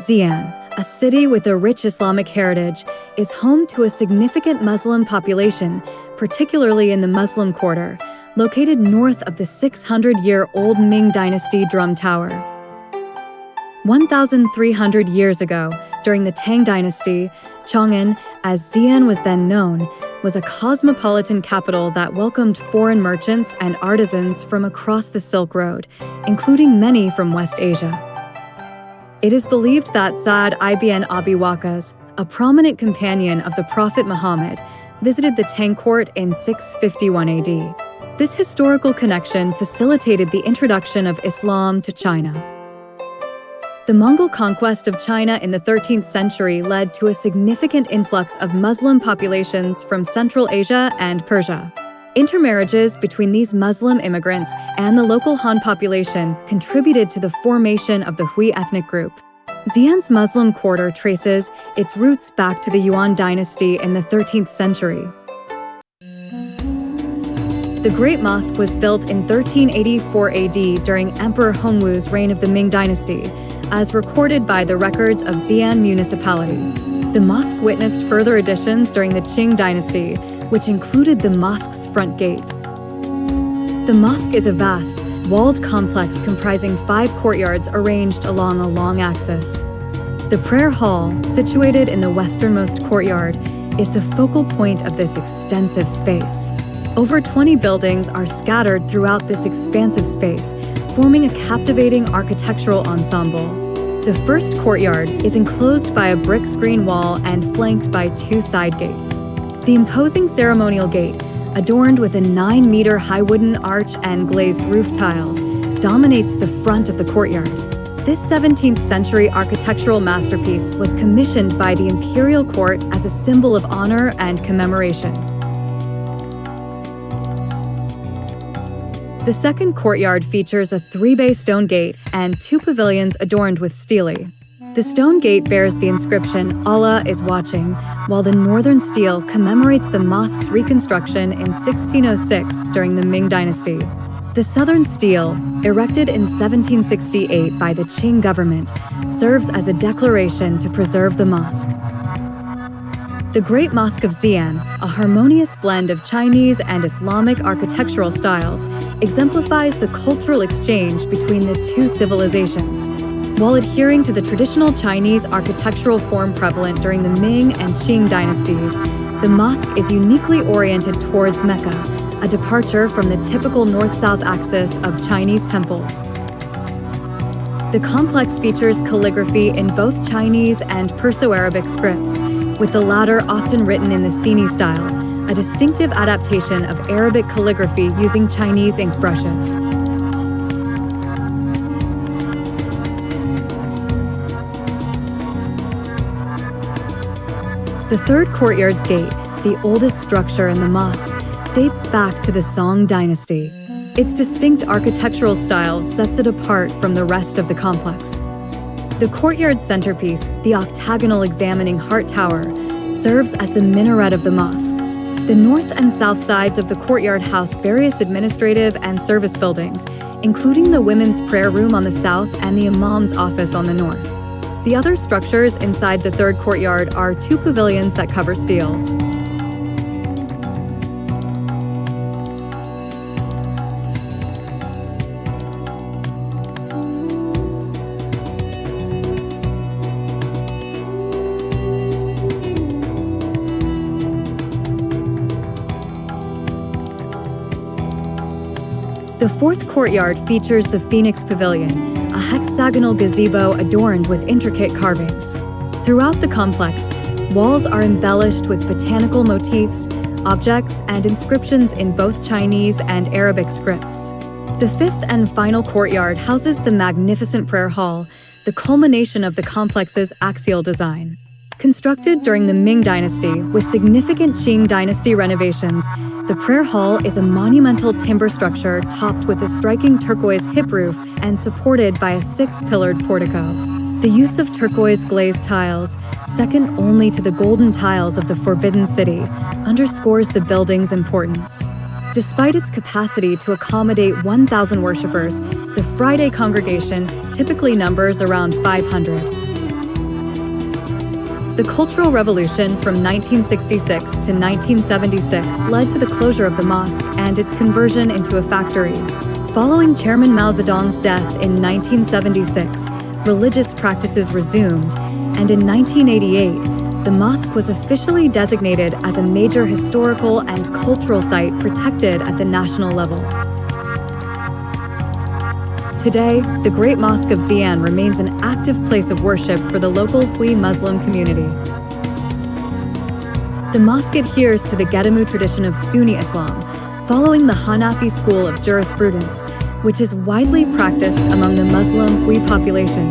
Xi'an, a city with a rich Islamic heritage, is home to a significant Muslim population, particularly in the Muslim Quarter, located north of the 600-year-old Ming dynasty drum tower. 1,300 years ago, during the Tang dynasty, Chang'an, as Xi'an was then known, was a cosmopolitan capital that welcomed foreign merchants and artisans from across the Silk Road, including many from West Asia. It is believed that Sa'd ibn Abi Waqqas, a prominent companion of the Prophet Muhammad, visited the Tang court in 651 AD. This historical connection facilitated the introduction of Islam to China. The Mongol conquest of China in the 13th century led to a significant influx of Muslim populations from Central Asia and Persia. Intermarriages between these Muslim immigrants and the local Han population contributed to the formation of the Hui ethnic group. Xi'an's Muslim quarter traces its roots back to the Yuan dynasty in the 13th century. The Great Mosque was built in 1384 AD during Emperor Hongwu's reign of the Ming dynasty, as recorded by the records of Xi'an municipality. The mosque witnessed further additions during the Qing dynasty, which included the mosque's front gate. The mosque is a vast, walled complex comprising 5 courtyards arranged along a long axis. The prayer hall, situated in the westernmost courtyard, is the focal point of this extensive space. Over 20 buildings are scattered throughout this expansive space, forming a captivating architectural ensemble. The first courtyard is enclosed by a brick screen wall and flanked by 2 side gates. The imposing ceremonial gate, adorned with a 9-meter high wooden arch and glazed roof tiles, dominates the front of the courtyard. This 17th century architectural masterpiece was commissioned by the imperial court as a symbol of honor and commemoration. The second courtyard features a 3-bay stone gate and 2 pavilions adorned with stelae. The stone gate bears the inscription, "Allah is watching," while the northern stele commemorates the mosque's reconstruction in 1606 during the Ming dynasty. The southern stele, erected in 1768 by the Qing government, serves as a declaration to preserve the mosque. The Great Mosque of Xi'an, a harmonious blend of Chinese and Islamic architectural styles, exemplifies the cultural exchange between the 2 civilizations. While adhering to the traditional Chinese architectural form prevalent during the Ming and Qing dynasties, the mosque is uniquely oriented towards Mecca, a departure from the typical north-south axis of Chinese temples. The complex features calligraphy in both Chinese and Perso-Arabic scripts, with the latter often written in the Sini style, a distinctive adaptation of Arabic calligraphy using Chinese ink brushes. The third courtyard's gate, the oldest structure in the mosque, dates back to the Song dynasty. Its distinct architectural style sets it apart from the rest of the complex. The courtyard's centerpiece, the octagonal examining heart tower, serves as the minaret of the mosque. The north and south sides of the courtyard house various administrative and service buildings, including the women's prayer room on the south and the imam's office on the north. The other structures inside the third courtyard are 2 pavilions that cover steles. The fourth courtyard features the Phoenix Pavilion, a hexagonal gazebo adorned with intricate carvings. Throughout the complex, walls are embellished with botanical motifs, objects, and inscriptions in both Chinese and Arabic scripts. The fifth and final courtyard houses the magnificent prayer hall, the culmination of the complex's axial design. Constructed during the Ming dynasty with significant Qing dynasty renovations, the prayer hall is a monumental timber structure topped with a striking turquoise hip roof and supported by a 6-pillared portico. The use of turquoise glazed tiles, second only to the golden tiles of the Forbidden City, underscores the building's importance. Despite its capacity to accommodate 1,000 worshippers, the Friday congregation typically numbers around 500. The Cultural Revolution from 1966 to 1976 led to the closure of the mosque and its conversion into a factory. Following Chairman Mao Zedong's death in 1976, religious practices resumed, and in 1988, the mosque was officially designated as a major historical and cultural site protected at the national level. Today, the Great Mosque of Xi'an remains an active place of worship for the local Hui Muslim community. The mosque adheres to the Getamu tradition of Sunni Islam, following the Hanafi school of jurisprudence, which is widely practiced among the Muslim Hui population.